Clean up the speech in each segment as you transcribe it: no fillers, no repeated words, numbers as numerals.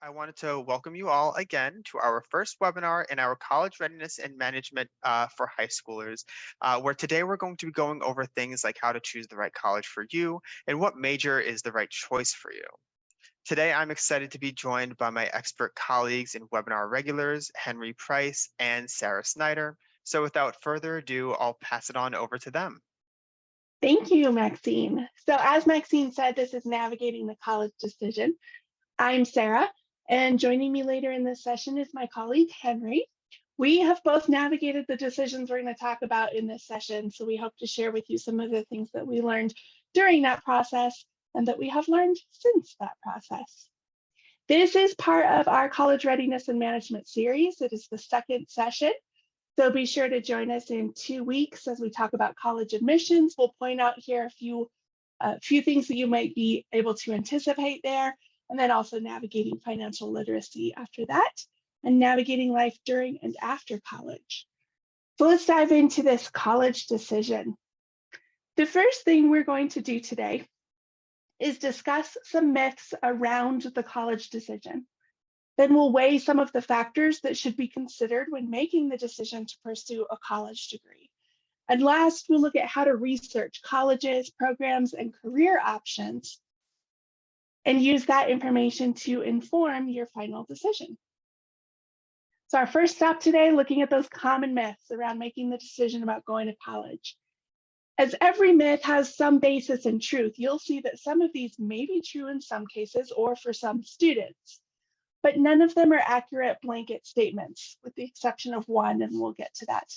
I wanted to welcome you all again to our first webinar in our College Readiness and Management for high schoolers, where today we're going to be going over things like how to choose the right college for you and what major is the right choice for you. Today, I'm excited to be joined by my expert colleagues and webinar regulars, Henry Price and Sarah Snyder. So without further ado, I'll pass it on over to them. Thank you, Maxine. So as Maxine said, this is Navigating the College Decision. I'm Sarah, and joining me later in this session is my colleague, Henry. We have both navigated the decisions we're going to talk about in this session, so we hope to share with you some of the things that we learned during that process and that we have learned since that process. This is part of our College Readiness and Management series. It is the second session. So be sure to join us in 2 weeks as we talk about college admissions. We'll point out here a few things that you might be able to anticipate there, and then also navigating financial literacy after that, and navigating life during and after college. So let's dive into this college decision. The first thing we're going to do today is discuss some myths around the college decision. Then we'll weigh some of the factors that should be considered when making the decision to pursue a college degree. And last, we'll look at how to research colleges, programs, and career options, and use that information to inform your final decision. So our first stop today, looking at those common myths around making the decision about going to college. As every myth has some basis in truth, you'll see that some of these may be true in some cases or for some students, but none of them are accurate blanket statements, with the exception of one, and we'll get to that.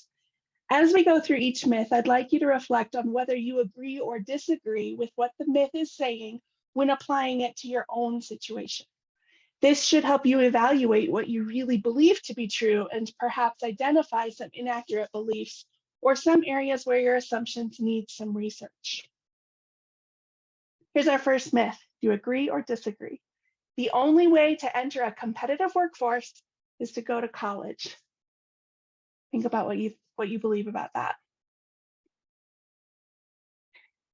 As we go through each myth, I'd like you to reflect on whether you agree or disagree with what the myth is saying when applying it to your own situation. This should help you evaluate what you really believe to be true and perhaps identify some inaccurate beliefs or some areas where your assumptions need some research. Here's our first myth. Do you agree or disagree? The only way to enter a competitive workforce is to go to college. Think about what you believe about that.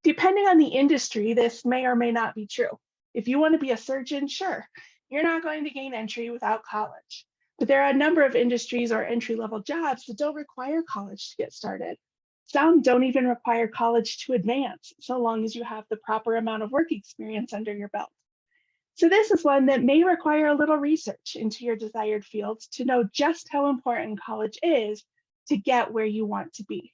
Depending on the industry, this may or may not be true. If you want to be a surgeon, sure, you're not going to gain entry without college. But there are a number of industries or entry-level jobs that don't require college to get started. Some don't even require college to advance, so long as you have the proper amount of work experience under your belt. So this is one that may require a little research into your desired fields to know just how important college is to get where you want to be.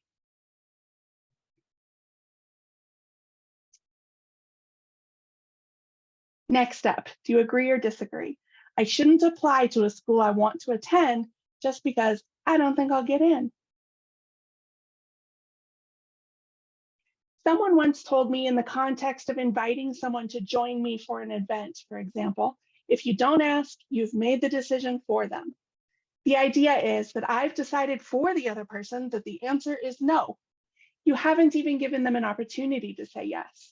Next up, do you agree or disagree? I shouldn't apply to a school I want to attend just because I don't think I'll get in. Someone once told me in the context of inviting someone to join me for an event, for example, if you don't ask, you've made the decision for them. The idea is that I've decided for the other person that the answer is no. You haven't even given them an opportunity to say yes.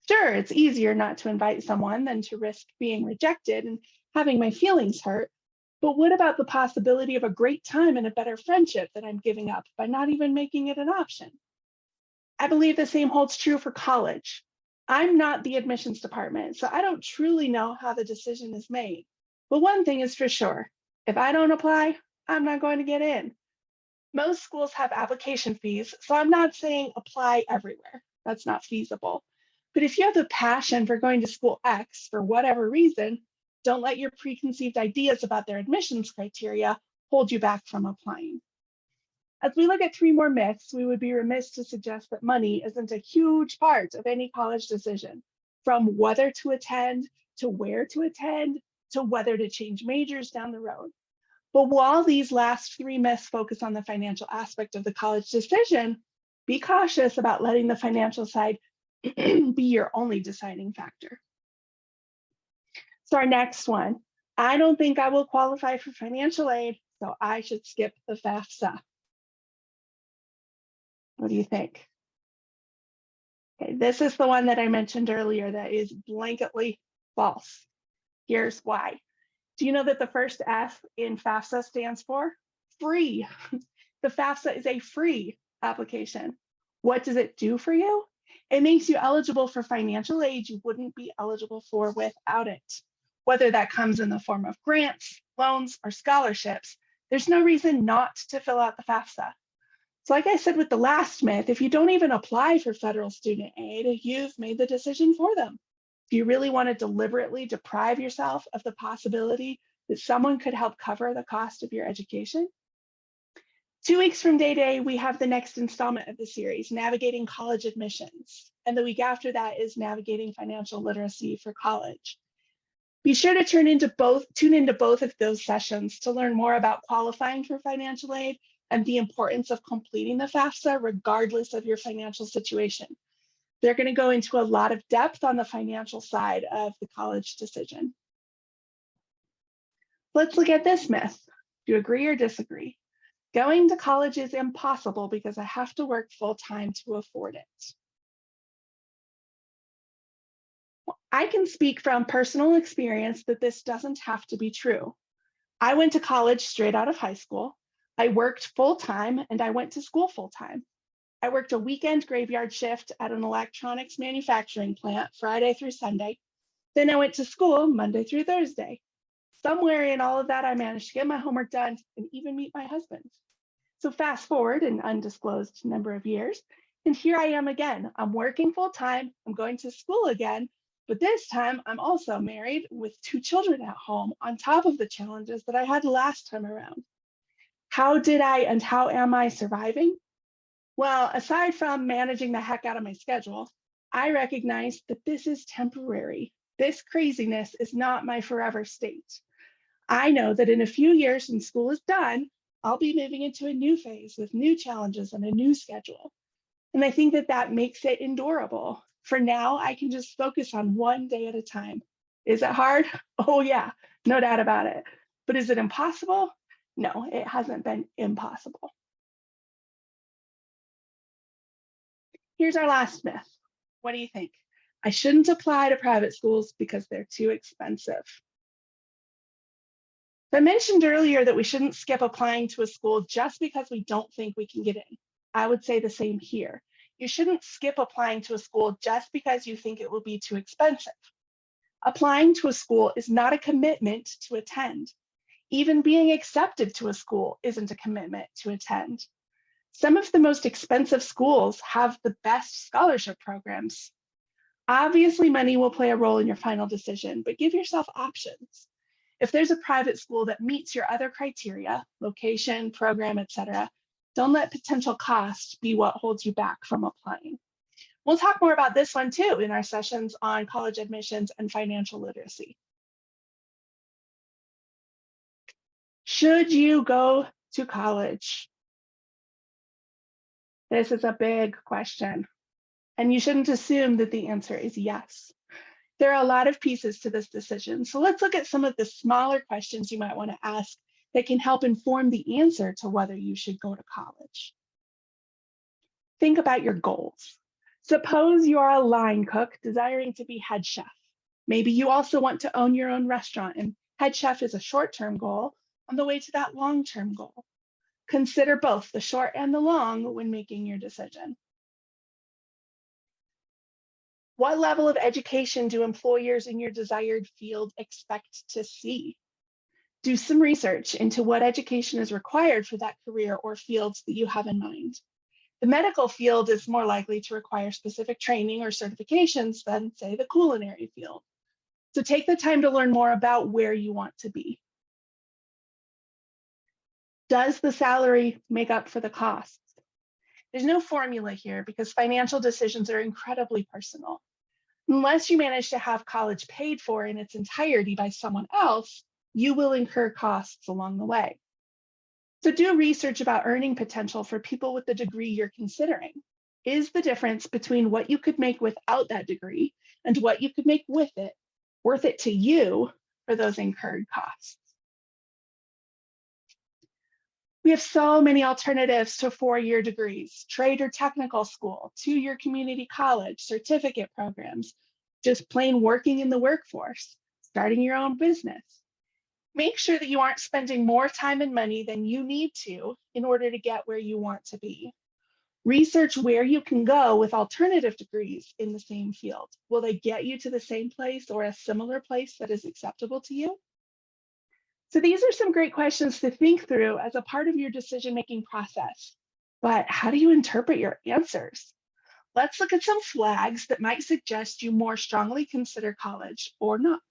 Sure, it's easier not to invite someone than to risk being rejected and having my feelings hurt, but what about the possibility of a great time and a better friendship that I'm giving up by not even making it an option? I believe the same holds true for college. I'm not the admissions department, so I don't truly know how the decision is made. But one thing is for sure, if I don't apply, I'm not going to get in. Most schools have application fees, so I'm not saying apply everywhere. That's not feasible. But if you have the passion for going to school X for whatever reason, don't let your preconceived ideas about their admissions criteria hold you back from applying. As we look at 3 more myths, we would be remiss to suggest that money isn't a huge part of any college decision, from whether to attend, to where to attend, to whether to change majors down the road. But while these last 3 myths focus on the financial aspect of the college decision, be cautious about letting the financial side be your only deciding factor. So our next one, I don't think I will qualify for financial aid, so I should skip the FAFSA. What do you think? Okay, this is the one that I mentioned earlier that is blanketly false. Here's why. Do you know that the first F in FAFSA stands for free? The FAFSA is a free application. What does it do for you? It makes you eligible for financial aid you wouldn't be eligible for without it. Whether that comes in the form of grants, loans, or scholarships, there's no reason not to fill out the FAFSA. So like I said with the last myth, if you don't even apply for federal student aid, you've made the decision for them. Do you really want to deliberately deprive yourself of the possibility that someone could help cover the cost of your education? 2 weeks from day, we have the next installment of the series, Navigating College Admissions. And the week after that is Navigating Financial Literacy for College. Be sure to tune into both of those sessions to learn more about qualifying for financial aid and the importance of completing the FAFSA regardless of your financial situation. They're going to go into a lot of depth on the financial side of the college decision. Let's look at this myth. Do you agree or disagree? Going to college is impossible because I have to work full-time to afford it. I can speak from personal experience that this doesn't have to be true. I went to college straight out of high school. I worked full-time and I went to school full-time. I worked a weekend graveyard shift at an electronics manufacturing plant Friday through Sunday. Then I went to school Monday through Thursday. Somewhere in all of that, I managed to get my homework done and even meet my husband. So fast forward an undisclosed number of years, and here I am again. I'm working full-time, I'm going to school again, but this time I'm also married with 2 children at home on top of the challenges that I had last time around. How did I and how am I surviving? Well, aside from managing the heck out of my schedule, I recognize that this is temporary. This craziness is not my forever state. I know that in a few years when school is done, I'll be moving into a new phase with new challenges and a new schedule. And I think that that makes it endurable. For now, I can just focus on one day at a time. Is it hard? Oh yeah, no doubt about it. But is it impossible? No, it hasn't been impossible. Here's our last myth. What do you think? I shouldn't apply to private schools because they're too expensive. I mentioned earlier that we shouldn't skip applying to a school just because we don't think we can get in. I would say the same here. You shouldn't skip applying to a school just because you think it will be too expensive. Applying to a school is not a commitment to attend. Even being accepted to a school isn't a commitment to attend. Some of the most expensive schools have the best scholarship programs. Obviously, money will play a role in your final decision, but give yourself options. If there's a private school that meets your other criteria, location, program, etc., don't let potential cost be what holds you back from applying. We'll talk more about this one too in our sessions on college admissions and financial literacy. Should you go to college? This is a big question, and you shouldn't assume that the answer is yes. There are a lot of pieces to this decision, so let's look at some of the smaller questions you might want to ask that can help inform the answer to whether you should go to college. Think about your goals. Suppose you are a line cook desiring to be head chef. Maybe you also want to own your own restaurant, and head chef is a short-term goal on the way to that long-term goal. Consider both the short and the long when making your decision. What level of education do employers in your desired field expect to see? Do some research into what education is required for that career or fields that you have in mind. The medical field is more likely to require specific training or certifications than, say, the culinary field. So take the time to learn more about where you want to be. Does the salary make up for the costs? There's no formula here because financial decisions are incredibly personal. Unless you manage to have college paid for in its entirety by someone else, you will incur costs along the way. So do research about earning potential for people with the degree you're considering. Is the difference between what you could make without that degree and what you could make with it worth it to you for those incurred costs? We have so many alternatives to 4-year degrees, trade or technical school, 2-year community college, certificate programs, just plain working in the workforce, starting your own business. Make sure that you aren't spending more time and money than you need to in order to get where you want to be. Research where you can go with alternative degrees in the same field. Will they get you to the same place or a similar place that is acceptable to you? So these are some great questions to think through as a part of your decision-making process. But how do you interpret your answers? Let's look at some flags that might suggest you more strongly consider college or not.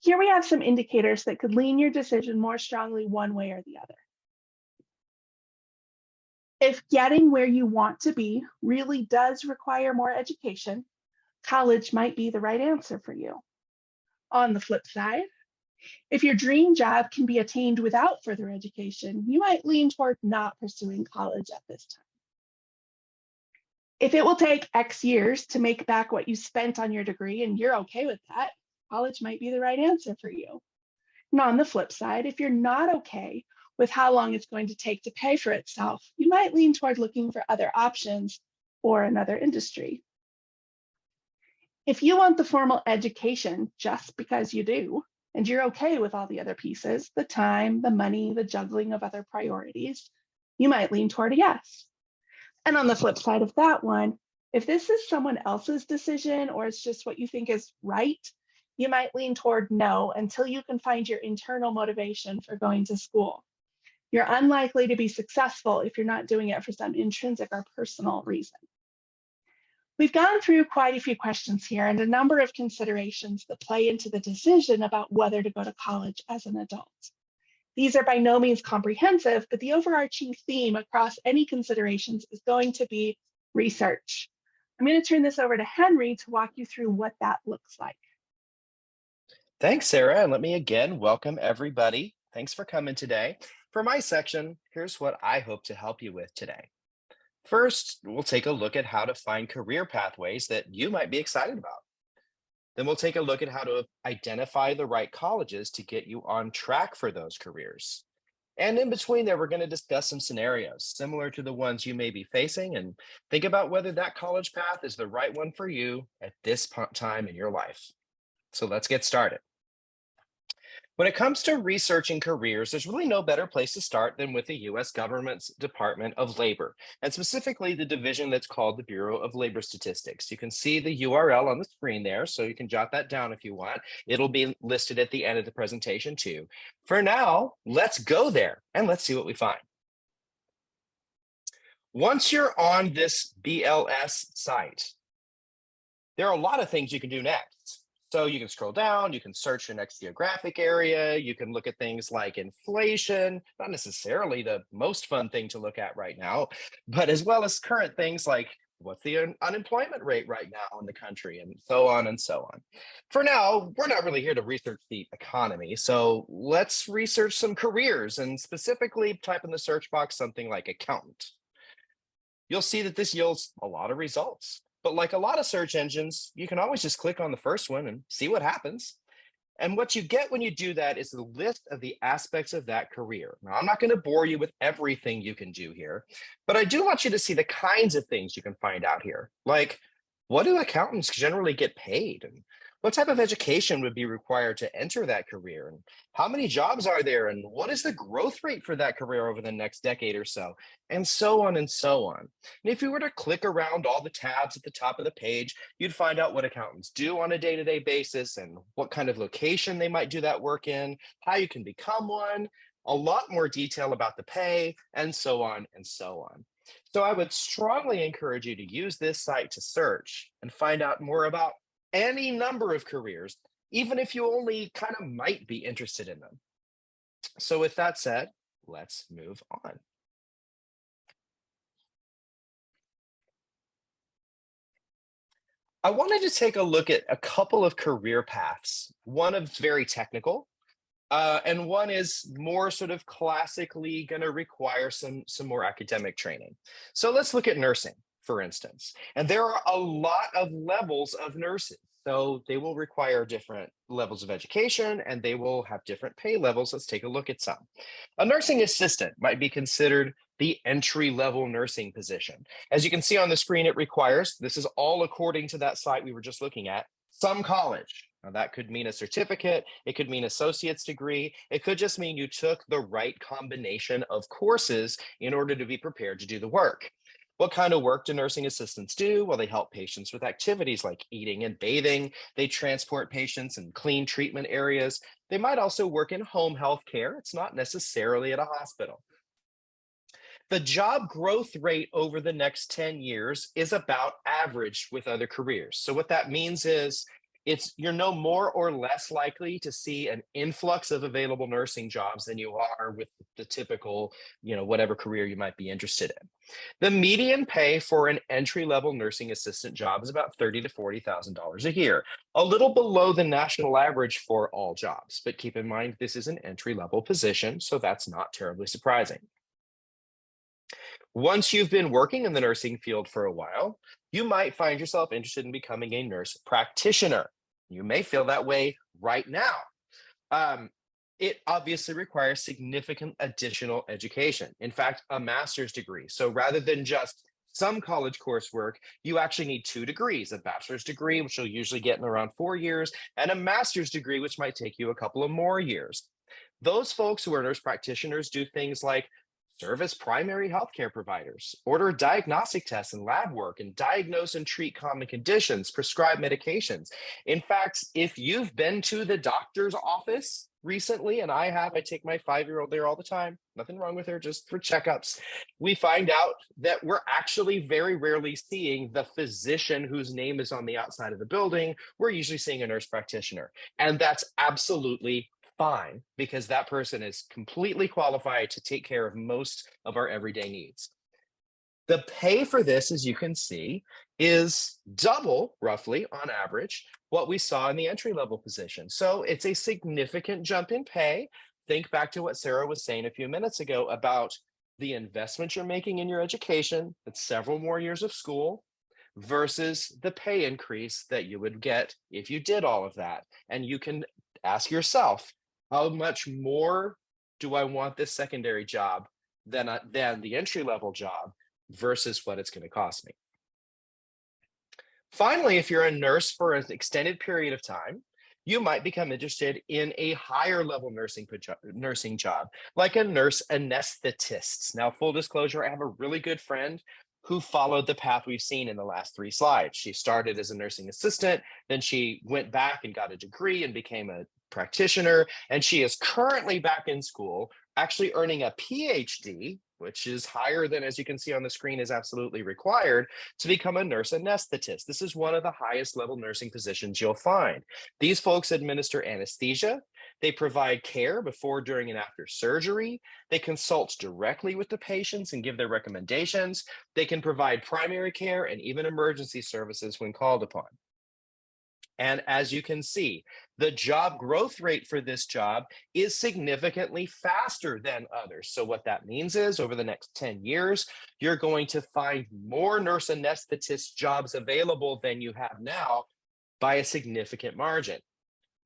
Here we have some indicators that could lean your decision more strongly one way or the other. If getting where you want to be really does require more education, college might be the right answer for you. On the flip side, if your dream job can be attained without further education, you might lean toward not pursuing college at this time. If it will take X years to make back what you spent on your degree and you're okay with that, college might be the right answer for you. And on the flip side, if you're not okay with how long it's going to take to pay for itself, you might lean toward looking for other options or another industry. If you want the formal education just because you do, and you're okay with all the other pieces, the time, the money, the juggling of other priorities, you might lean toward a yes. And on the flip side of that one, if this is someone else's decision or it's just what you think is right, you might lean toward no until you can find your internal motivation for going to school. You're unlikely to be successful if you're not doing it for some intrinsic or personal reason. We've gone through quite a few questions here and a number of considerations that play into the decision about whether to go to college as an adult. These are by no means comprehensive, but the overarching theme across any considerations is going to be research. I'm going to turn this over to Henry to walk you through what that looks like. Thanks, Sarah, and let me again welcome everybody. Thanks for coming today. For my section, here's what I hope to help you with today. First, we'll take a look at how to find career pathways that you might be excited about. Then we'll take a look at how to identify the right colleges to get you on track for those careers. And in between there, we're going to discuss some scenarios similar to the ones you may be facing and think about whether that college path is the right one for you at this time in your life. So let's get started. When it comes to researching careers, there's really no better place to start than with the US government's Department of Labor, and specifically the division that's called the Bureau of Labor Statistics. You can see the URL on the screen there, so you can jot that down if you want. It'll be listed at the end of the presentation too. For now, let's go there and let's see what we find. Once you're on this BLS site, there are a lot of things you can do next. So you can scroll down, you can search your next geographic area, you can look at things like inflation, not necessarily the most fun thing to look at right now, but as well as current things like what's the unemployment rate right now in the country and so on and so on. For now, we're not really here to research the economy, so let's research some careers and specifically type in the search box something like accountant. You'll see that this yields a lot of results. But like a lot of search engines, you can always just click on the first one and see what happens. And what you get when you do that is the list of the aspects of that career. Now, I'm not going to bore you with everything you can do here, but I do want you to see the kinds of things you can find out here. Like, what do accountants generally get paid? And what type of education would be required to enter that career? And how many jobs are there? And what is the growth rate for that career over the next decade or so? And so on and so on. And if you were to click around all the tabs at the top of the page, you'd find out what accountants do on a day-to-day basis and what kind of location they might do that work in, how you can become one, a lot more detail about the pay, and so on and so on. So I would strongly encourage you to use this site to search and find out more about any number of careers, even if you only kind of might be interested in them. So with that said, let's move on. I wanted to take a look at a couple of career paths. One is very technical, and one is more sort of classically going to require some more academic training. So let's look at nursing, for instance. And there are a lot of levels of nurses. So they will require different levels of education and they will have different pay levels. Let's take a look at some. A nursing assistant might be considered the entry-level nursing position. As you can see on the screen, it requires, this is all according to that site we were just looking at, some college. Now, that could mean a certificate, it could mean associate's degree, it could just mean you took the right combination of courses in order to be prepared to do the work. What kind of work do nursing assistants do? Well, they help patients with activities like eating and bathing. They transport patients and clean treatment areas. They might also work in home health care. It's not necessarily at a hospital. The job growth rate over the next 10 years is about average with other careers. So what that means is you're no more or less likely to see an influx of available nursing jobs than you are with the typical, whatever career you might be interested in. The median pay for an entry-level nursing assistant job is about $30,000 to $40,000 a year, a little below the national average for all jobs. But keep in mind, this is an entry-level position, so that's not terribly surprising. Once you've been working in the nursing field for a while, you might find yourself interested in becoming a nurse practitioner. You may feel that way right now. It obviously requires significant additional education. In fact, a master's degree. So rather than just some college coursework, you actually need 2 degrees, a bachelor's degree, which you'll usually get in around 4 years, and a master's degree, which might take you a couple of more years. Those folks who are nurse practitioners do things like serve as primary healthcare providers, order diagnostic tests and lab work, and diagnose and treat common conditions, prescribe medications. In fact, if you've been to the doctor's office recently, and I take my 5-year-old there all the time, nothing wrong with her, just for checkups, we find out that we're actually very rarely seeing the physician whose name is on the outside of the building. We're usually seeing a nurse practitioner, and that's absolutely fine, because that person is completely qualified to take care of most of our everyday needs. The pay for this, as you can see, is double, roughly, on average, what we saw in the entry-level position. So it's a significant jump in pay. Think back to what Sarah was saying a few minutes ago about the investment you're making in your education, that's several more years of school, versus the pay increase that you would get if you did all of that. And you can ask yourself, how much more do I want this secondary job than the entry-level job versus what it's going to cost me? Finally, if you're a nurse for an extended period of time, you might become interested in a higher level nursing job, like a nurse anesthetist. Now, full disclosure, I have a really good friend who followed the path we've seen in the last 3 slides. She started as a nursing assistant, then she went back and got a degree and became a practitioner, and she is currently back in school, actually earning a PhD, which is higher than, as you can see on the screen, is absolutely required to become a nurse anesthetist. This is one of the highest level nursing positions you'll find. These folks administer anesthesia. They provide care before, during, and after surgery. They consult directly with the patients and give their recommendations. They can provide primary care and even emergency services when called upon. And as you can see, the job growth rate for this job is significantly faster than others. So what that means is over the next 10 years, you're going to find more nurse anesthetist jobs available than you have now by a significant margin.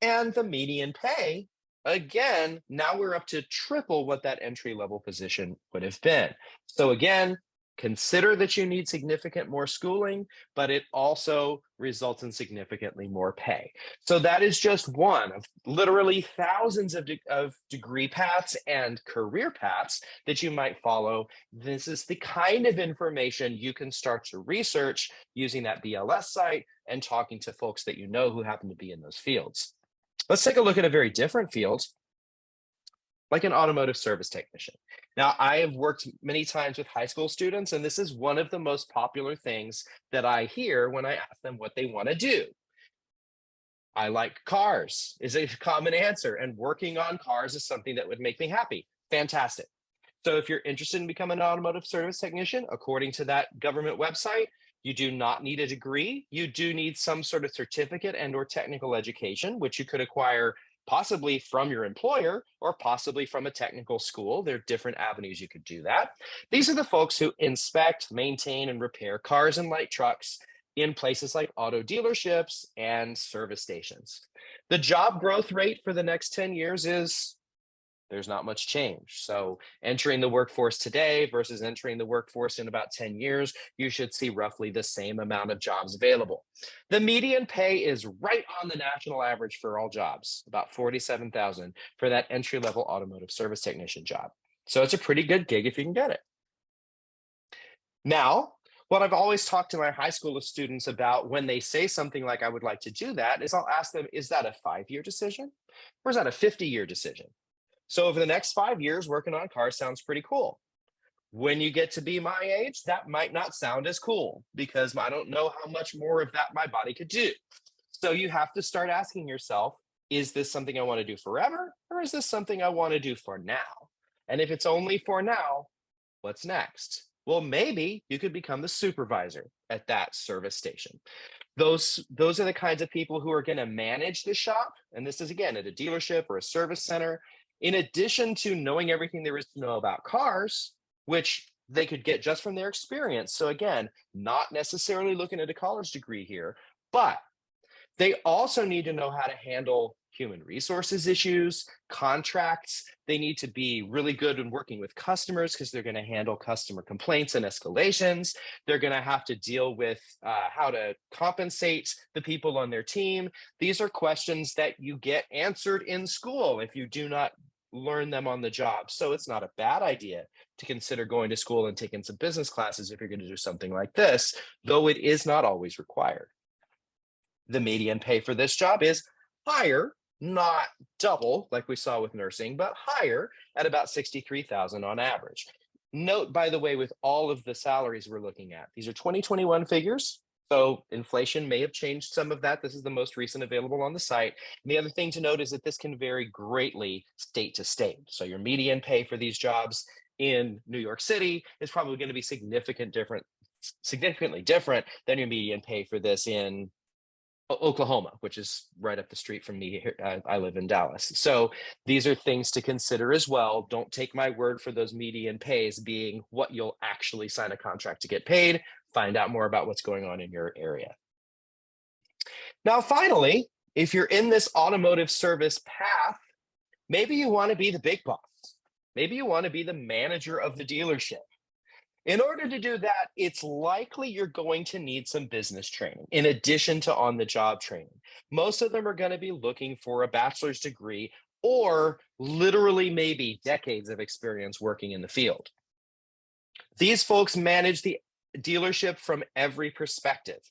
And the median pay, again, now we're up to triple what that entry-level position would have been. So again, consider that you need significant more schooling, but it also results in significantly more pay. So that is just one of literally thousands of degree paths and career paths that you might follow. This is the kind of information you can start to research using that BLS site and talking to folks that you know who happen to be in those fields. Let's take a look at a very different field, like an automotive service technician. Now, I have worked many times with high school students, and this is one of the most popular things that I hear when I ask them what they want to do. I like cars is a common answer, and working on cars is something that would make me happy. Fantastic. So if you're interested in becoming an automotive service technician, according to that government website, you do not need a degree. You do need some sort of certificate and or technical education, which you could acquire possibly from your employer or possibly from a technical school. There are different avenues you could do that. These are the folks who inspect, maintain, and repair cars and light trucks in places like auto dealerships and service stations. The job growth rate for the next 10 years is There's not much change. So entering the workforce today versus entering the workforce in about 10 years, you should see roughly the same amount of jobs available. The median pay is right on the national average for all jobs, about $47,000 for that entry-level automotive service technician job. So it's a pretty good gig if you can get it. Now, what I've always talked to my high school students about when they say something like, I would like to do that, is I'll ask them, is that a 5-year decision or is that a 50-year decision? So over the next 5 years, working on cars sounds pretty cool. When you get to be my age, that might not sound as cool because I don't know how much more of that my body could do. So you have to start asking yourself, is this something I want to do forever? Or is this something I want to do for now? And if it's only for now, what's next? Well, maybe you could become the supervisor at that service station. Those are the kinds of people who are going to manage the shop. And this is, again, at a dealership or a service center. In addition to knowing everything there is to know about cars, which they could get just from their experience. So again, not necessarily looking at a college degree here, but they also need to know how to handle human resources issues, contracts. They need to be really good in working with customers because they're going to handle customer complaints and escalations. They're going to have to deal with how to compensate the people on their team. These are questions that you get answered in school if you do not learn them on the job. So it's not a bad idea to consider going to school and taking some business classes if you're going to do something like this, though it is not always required. The median pay for this job is higher, not double like we saw with nursing, but higher at about $63,000 on average. Note, by the way, with all of the salaries we're looking at, these are 2021 figures. So inflation may have changed some of that. This is the most recent available on the site. And the other thing to note is that this can vary greatly state to state. So your median pay for these jobs in New York City is probably going to be significantly different than your median pay for this in Oklahoma, which is right up the street from me here. I live in Dallas. So these are things to consider as well. Don't take my word for those median pays being what you'll actually sign a contract to get paid. Find out more about what's going on in your area. Now, finally, if you're in this automotive service path, maybe you want to be the big boss. Maybe you want to be the manager of the dealership. In order to do that, it's likely you're going to need some business training in addition to on-the-job training. Most of them are going to be looking for a bachelor's degree or literally maybe decades of experience working in the field. These folks manage the dealership from every perspective: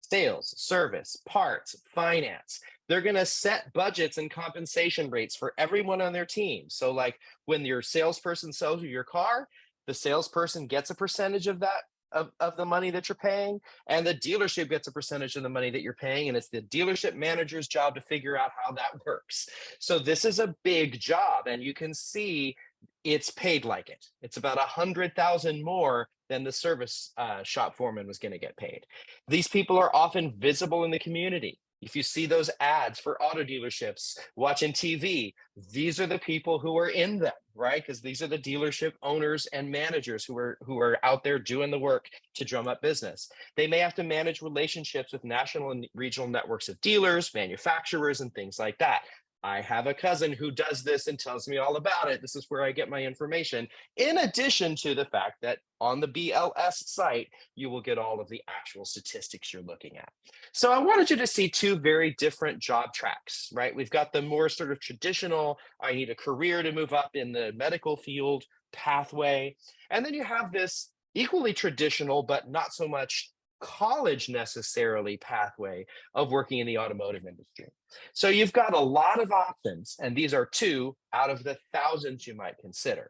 sales, service, parts, finance. They're going to set budgets and compensation rates for everyone on their team. So like when your salesperson sells you your car, the salesperson gets a percentage of that, of the money that you're paying, and the dealership gets a percentage of the money that you're paying, and it's the dealership manager's job to figure out how that works. So this is a big job, and you can see it's paid like it. It's about $100,000 more than the service shop foreman was going to get paid. These people are often visible in the community. If you see those ads for auto dealerships watching TV, these are the people who are in them, right? Because these are the dealership owners and managers who are out there doing the work to drum up business. They may have to manage relationships with national and regional networks of dealers, manufacturers, and things like that. I have a cousin who does this and tells me all about it. This is where I get my information. In addition to the fact that on the BLS site, you will get all of the actual statistics you're looking at. So I wanted you to see two very different job tracks, right? We've got the more sort of traditional, I need a career to move up in the medical field pathway. And then you have this equally traditional, but not so much college necessarily pathway of working in the automotive industry. So you've got a lot of options, and these are two out of the thousands you might consider.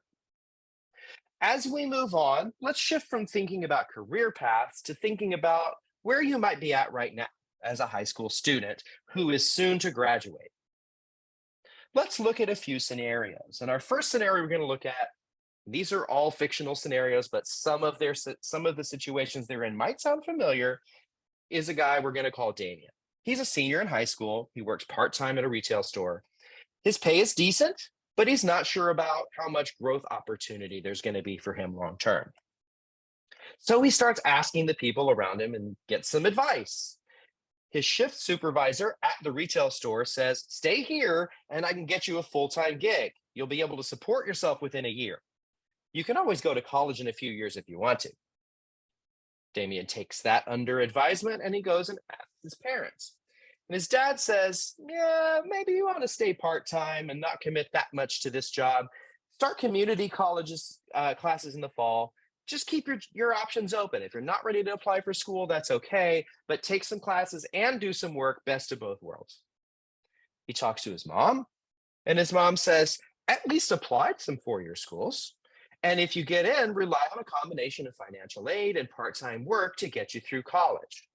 As we move on, let's shift from thinking about career paths to thinking about where you might be at right now as a high school student who is soon to graduate. Let's look at a few scenarios. And our first scenario we're going to look at, these are all fictional scenarios, but some of the situations they're in might sound familiar, is a guy we're going to call Damian. He's a senior in high school. He works part-time at a retail store. His pay is decent, but he's not sure about how much growth opportunity there's going to be for him long-term. So he starts asking the people around him and gets some advice. His shift supervisor at the retail store says, stay here and I can get you a full-time gig. You'll be able to support yourself within a year. You can always go to college in a few years if you want to. Damian takes that under advisement and he goes and asks his parents. And his dad says, yeah, maybe you want to stay part-time and not commit that much to this job. Start community colleges classes in the fall. Just keep your options open. If you're not ready to apply for school, that's okay, but take some classes and do some work, best of both worlds. He talks to his mom, and his mom says, at least apply to some four-year schools. And if you get in, rely on a combination of financial aid and part-time work to get you through college.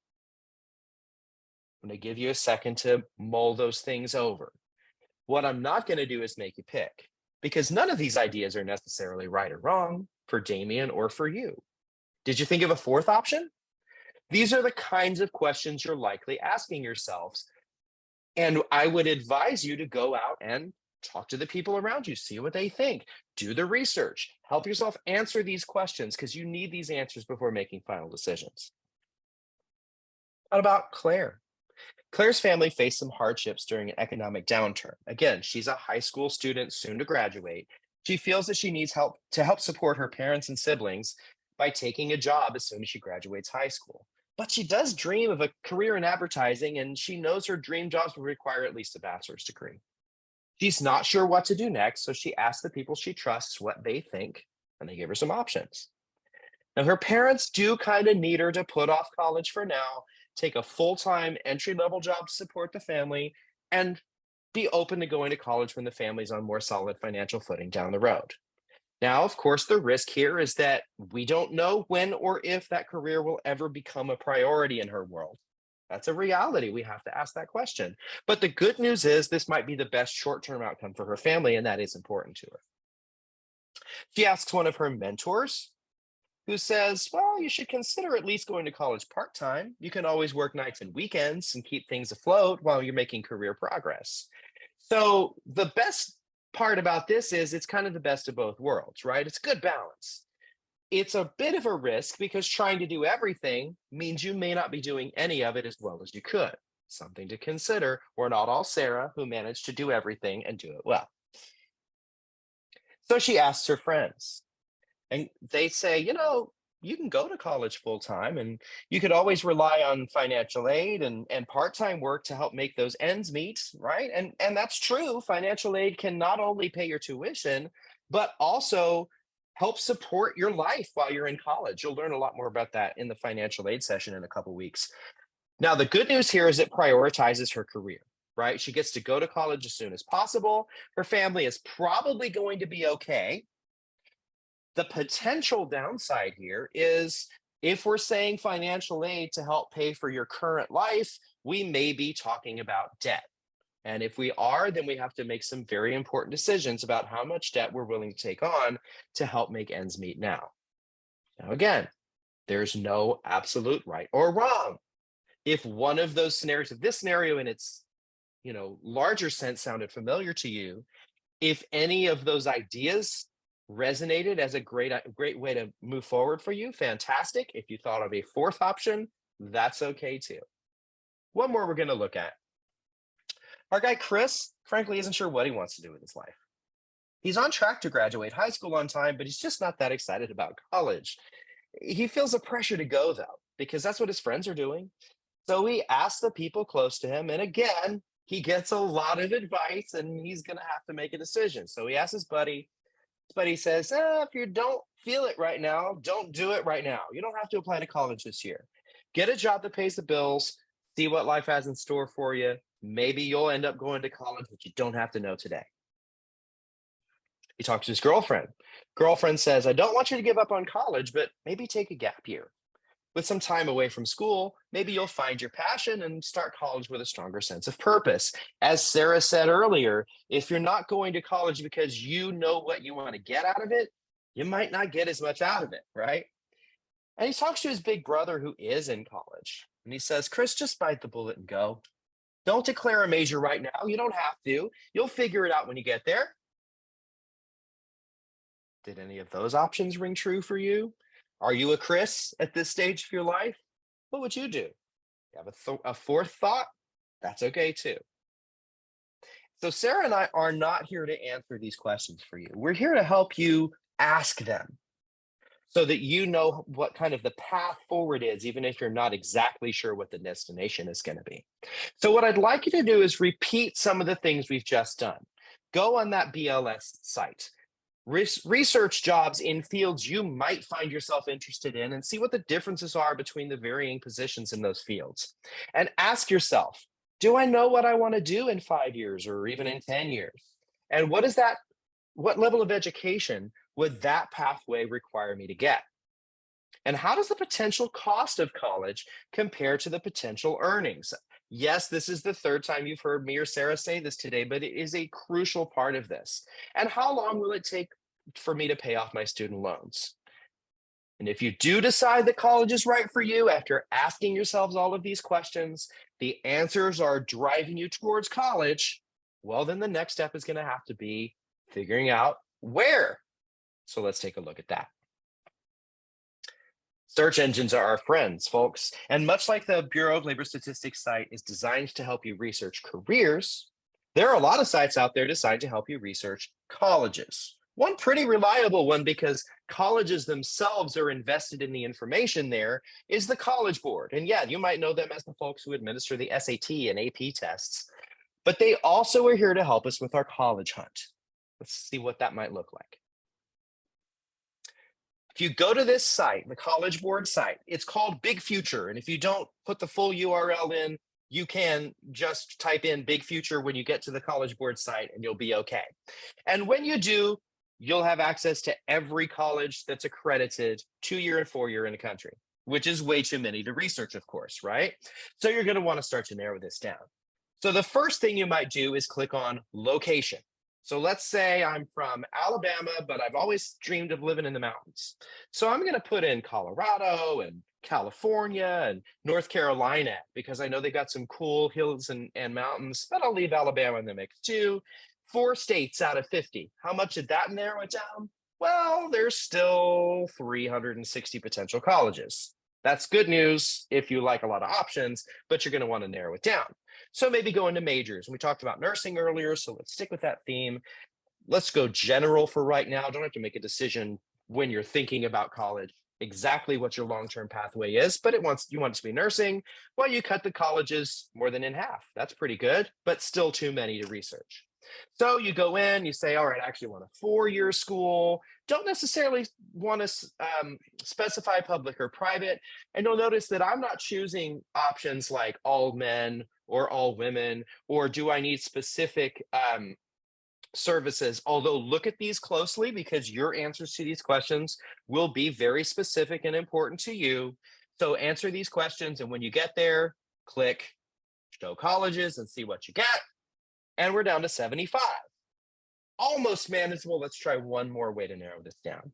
I'm going to give you a second to mull those things over. What I'm not going to do is make you pick, because none of these ideas are necessarily right or wrong for Damian or for you. Did you think of a fourth option? These are the kinds of questions you're likely asking yourselves. And I would advise you to go out and talk to the people around you, see what they think, do the research, help yourself answer these questions because you need these answers before making final decisions. What about Claire? Claire's family faced some hardships during an economic downturn. Again, she's a high school student soon to graduate. She feels that she needs help to help support her parents and siblings by taking a job as soon as she graduates high school. But she does dream of a career in advertising, and she knows her dream jobs will require at least a bachelor's degree. She's not sure what to do next, so she asks the people she trusts what they think, and they give her some options. Now, her parents do kind of need her to put off college for now, take a full-time entry-level job to support the family, and be open to going to college when the family's on more solid financial footing down the road. Now, of course, the risk here is that we don't know when or if that career will ever become a priority in her world. That's a reality. We have to ask that question. But the good news is this might be the best short-term outcome for her family, and that is important to her. She asks one of her mentors, who says, well, you should consider at least going to college part-time. You can always work nights and weekends and keep things afloat while you're making career progress. So the best part about this is it's kind of the best of both worlds, right? It's good balance. It's a bit of a risk because trying to do everything means you may not be doing any of it as well as you could. Something to consider. We're not all Sarah who managed to do everything and do it well. So she asks her friends, and they say, you can go to college full time and you could always rely on financial aid and part-time work to help make those ends meet, right? And that's true. Financial aid can not only pay your tuition, but also help support your life while you're in college. You'll learn a lot more about that in the financial aid session in a couple weeks. Now, the good news here is it prioritizes her career, right? She gets to go to college as soon as possible. Her family is probably going to be okay. The potential downside here is if we're saying financial aid to help pay for your current life, we may be talking about debt. And if we are, then we have to make some very important decisions about how much debt we're willing to take on to help make ends meet now. Now, again, there's no absolute right or wrong. If one of those scenarios, if this scenario in its larger sense sounded familiar to you, if any of those ideas resonated as a great way to move forward for you, fantastic. If you thought of a fourth option, that's okay too. One more we're going to look at. Our guy Chris, frankly, isn't sure what he wants to do with his life. He's on track to graduate high school on time, but he's just not that excited about college. He feels a pressure to go, though, because that's what his friends are doing. So he asks the people close to him, and again, he gets a lot of advice, and he's going to have to make a decision. So he asks his buddy. But he says, if you don't feel it right now, don't do it right now. You don't have to apply to college this year. Get a job that pays the bills, see what life has in store for you. Maybe you'll end up going to college, but you don't have to know today. He talks to his girlfriend. Girlfriend says, I don't want you to give up on college, but maybe take a gap year. With some time away from school, maybe you'll find your passion and start college with a stronger sense of purpose. As Sarah said earlier, if you're not going to college because you know what you want to get out of it, you might not get as much out of it, right? And he talks to his big brother who is in college. And he says, Chris, just bite the bullet and go. Don't declare a major right now. You don't have to. You'll figure it out when you get there. Did any of those options ring true for you? Are you a Chris at this stage of your life? What would you do? You have a fourth thought? That's okay too. So Sarah and I are not here to answer these questions for you. We're here to help you ask them so that you know what kind of the path forward is, even if you're not exactly sure what the destination is going to be. So what I'd like you to do is repeat some of the things we've just done. Go on that BLS site. Research jobs in fields you might find yourself interested in and see what the differences are between the varying positions in those fields. And ask yourself, do I know what I want to do in 5 years or even in 10 years? And what level of education would that pathway require me to get? And how does the potential cost of college compare to the potential earnings? Yes, this is the third time you've heard me or Sarah say this today, but it is a crucial part of this. And how long will it take for me to pay off my student loans? And if you do decide that college is right for you after asking yourselves all of these questions, the answers are driving you towards college, well, then the next step is going to have to be figuring out where. So let's take a look at that. Search engines are our friends, folks. And much like the Bureau of Labor Statistics site is designed to help you research careers, there are a lot of sites out there designed to help you research colleges. One pretty reliable one, because colleges themselves are invested in the information there, is the College Board. And yeah, you might know them as the folks who administer the SAT and AP tests, but they also are here to help us with our college hunt. Let's see what that might look like. If you go to this site, the College Board site, it's called Big Future. And if you don't put the full URL in, you can just type in Big Future when you get to the College Board site and you'll be okay. And when you do, you'll have access to every college that's accredited 2-year and 4-year in the country, which is way too many to research, of course, right? So you're going to want to start to narrow this down. So the first thing you might do is click on location. So let's say I'm from Alabama, but I've always dreamed of living in the mountains. So I'm going to put in Colorado and California and North Carolina, because I know they got some cool hills and mountains, but I'll leave Alabama in the mix too. 4 states out of 50. How much did that narrow it down? Well, there's still 360 potential colleges. That's good news if you like a lot of options, but you're going to want to narrow it down. So maybe go into majors. We talked about nursing earlier, so let's stick with that theme. Let's go general for right now. Don't have to make a decision when you're thinking about college exactly what your long-term pathway is, but you want it to be nursing. Well, you cut the colleges more than in half. That's pretty good, but still too many to research. So you go in, you say, all right, I actually want a 4-year school. Don't necessarily want to specify public or private. And you'll notice that I'm not choosing options like all men or all women, or do I need specific services? Although look at these closely, because your answers to these questions will be very specific and important to you. So answer these questions, and when you get there, click show colleges and see what you get. And we're down to 75. Almost manageable. Let's try one more way to narrow this down.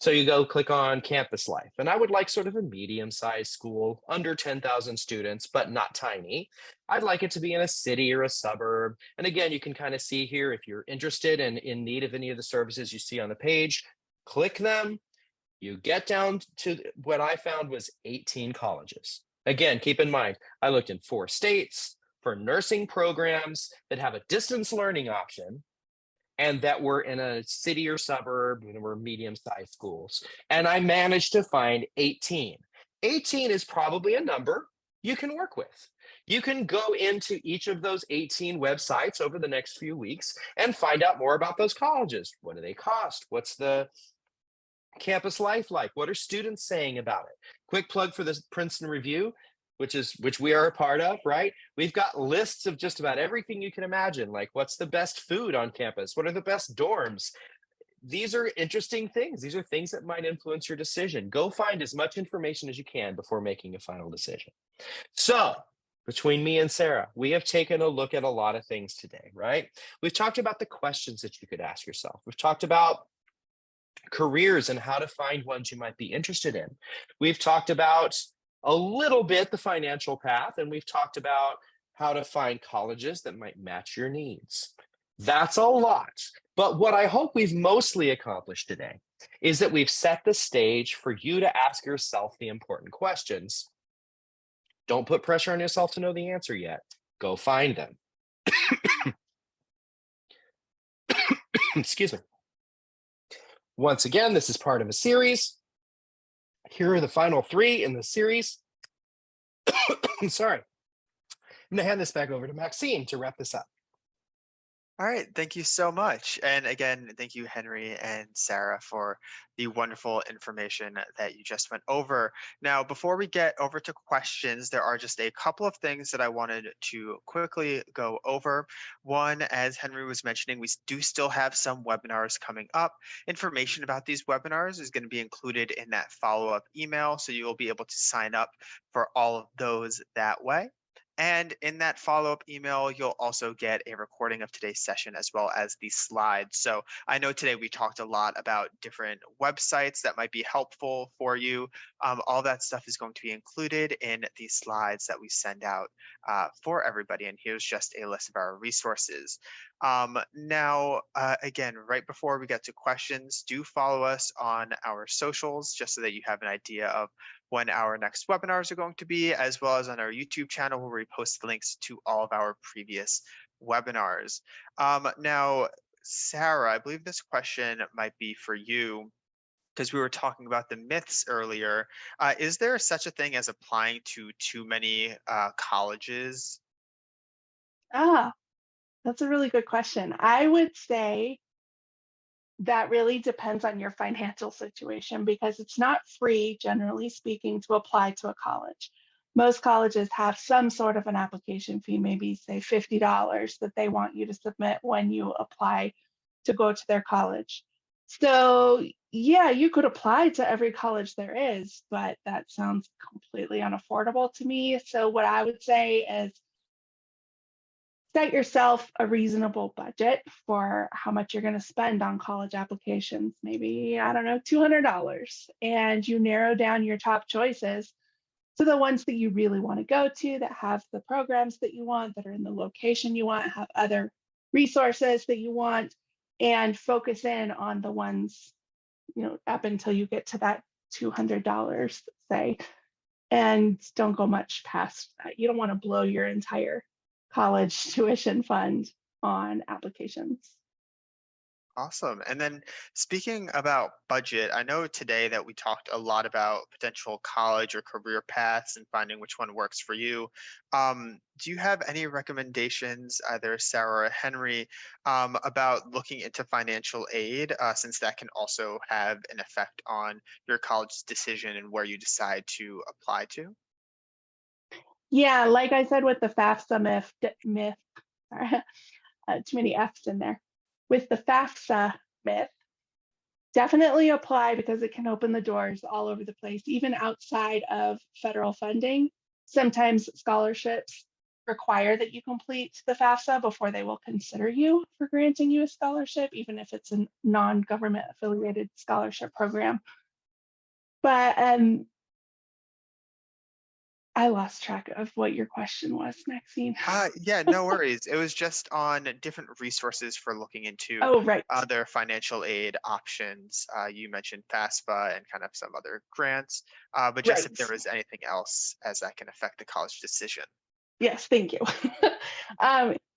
So you go click on campus life. And I would like sort of a medium-sized school, under 10,000 students, but not tiny. I'd like it to be in a city or a suburb. And again, you can kind of see here, if you're interested and in need of any of the services you see on the page, click them. You get down to what I found was 18 colleges. Again, keep in mind, I looked in 4 states for nursing programs that have a distance learning option and that were in a city or suburb and were medium-sized schools. And I managed to find 18. 18 is probably a number you can work with. You can go into each of those 18 websites over the next few weeks and find out more about those colleges. What do they cost? What's the campus life like? What are students saying about it? Quick plug for the Princeton Review, which we are a part of, right? We've got lists of just about everything you can imagine, like what's the best food on campus? What are the best dorms? These are interesting things. These are things that might influence your decision. Go find as much information as you can before making a final decision. So between me and Sarah, we have taken a look at a lot of things today, right? We've talked about the questions that you could ask yourself. We've talked about careers and how to find ones you might be interested in. We've talked about a little bit the financial path, and we've talked about how to find colleges that might match your needs. That's a lot. But what I hope we've mostly accomplished today is that we've set the stage for you to ask yourself the important questions. Don't put pressure on yourself to know the answer yet. Go find them. Excuse me. Once again, this is part of a series. Here are the final 3 in the series. I'm sorry. I'm going to hand this back over to Maxine to wrap this up. All right, thank you so much. And again, thank you, Henry and Sarah, for the wonderful information that you just went over. Now, before we get over to questions, there are just a couple of things that I wanted to quickly go over. One, as Henry was mentioning, we do still have some webinars coming up. Information about these webinars is going to be included in that follow-up email, so you will be able to sign up for all of those that way. And in that follow-up email, you'll also get a recording of today's session as well as the slides. So I know today we talked a lot about different websites that might be helpful for you. All that stuff is going to be included in the slides that we send out for everybody. And here's just a list of our resources. Now, again, right before we get to questions, do follow us on our socials just so that you have an idea of when our next webinars are going to be, as well as on our YouTube channel where we post links to all of our previous webinars. Now, Sarah, I believe this question might be for you because we were talking about the myths earlier. Is there such a thing as applying to too many colleges? Ah, that's a really good question. I would say that really depends on your financial situation because it's not free, generally speaking, to apply to a college. Most colleges have some sort of an application fee, maybe say $50 that they want you to submit when you apply to go to their college. So yeah, you could apply to every college there is, but that sounds completely unaffordable to me. So what I would say is set yourself a reasonable budget for how much you're going to spend on college applications. Maybe, I don't know, $200. And you narrow down your top choices to the ones that you really want to go to, that have the programs that you want, that are in the location you want, have other resources that you want, and focus in on the ones, up until you get to that $200, say, and don't go much past that. You don't want to blow your entire college tuition fund on applications. Awesome. And then speaking about budget, I know today that we talked a lot about potential college or career paths and finding which one works for you. Do you have any recommendations, either Sarah or Henry, about looking into financial aid, since that can also have an effect on your college decision and where you decide to apply to? Yeah, like I said with the FAFSA myth, sorry, too many F's in there. With the FAFSA myth, definitely apply because it can open the doors all over the place, even outside of federal funding. Sometimes scholarships require that you complete the FAFSA before they will consider you for granting you a scholarship, even if it's a non-government affiliated scholarship program. But I lost track of what your question was, Maxine. Yeah, no worries. It was just on different resources for looking into Oh, right. other financial aid options. You mentioned FAFSA and kind of some other grants, but just if Right. there was anything else as that can affect the college decision. Yes, thank you.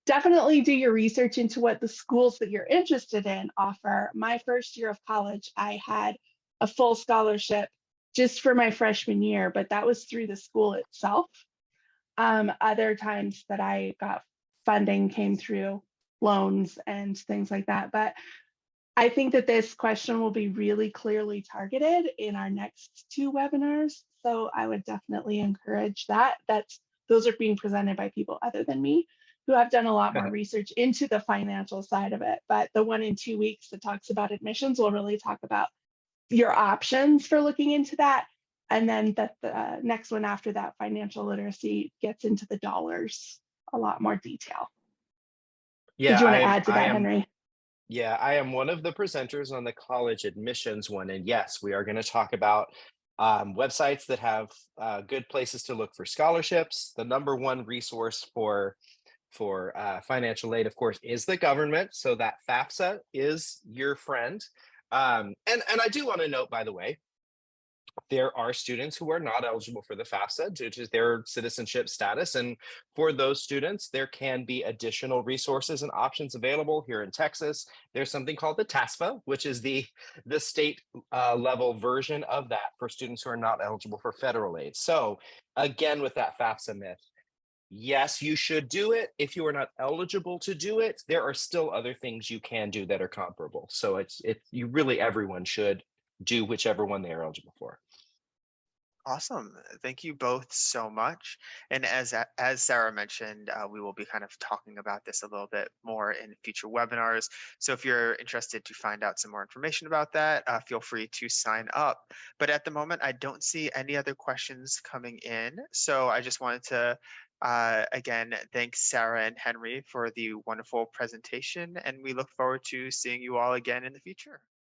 Definitely do your research into what the schools that you're interested in offer. My first year of college, I had a full scholarship just for my freshman year, but that was through the school itself. Other times that I got funding came through loans and things like that. But I think that this question will be really clearly targeted in our next 2 webinars. So I would definitely encourage that. Those are being presented by people other than me who have done a lot more research into the financial side of it. But the one in 2 weeks that talks about admissions will really talk about your options for looking into that. And then the next one after that, financial literacy, gets into the dollars, a lot more detail. Did Yeah, you want to add to that, am Henry? yeah, I am one of the presenters on the college admissions one, and yes, we are going to talk about websites that have good places to look for scholarships. The number one resource for financial aid, of course, is the government. So that FAFSA is your friend. And I do want to note, by the way, there are students who are not eligible for the FAFSA due to their citizenship status. And for those students, there can be additional resources and options available here in Texas. There's something called the TASFA, which is the state level version of that for students who are not eligible for federal aid. So again, with that FAFSA myth, yes, you should do it. If you are not eligible to do it, there are still other things you can do that are comparable. So everyone should do whichever one they are eligible for. Awesome. Thank you both so much. And as Sarah mentioned, we will be kind of talking about this a little bit more in future webinars. So if you're interested to find out some more information about that, feel free to sign up. But at the moment, I don't see any other questions coming in. So I just wanted to again thank Sarah and Henry for the wonderful presentation, and we look forward to seeing you all again in the future.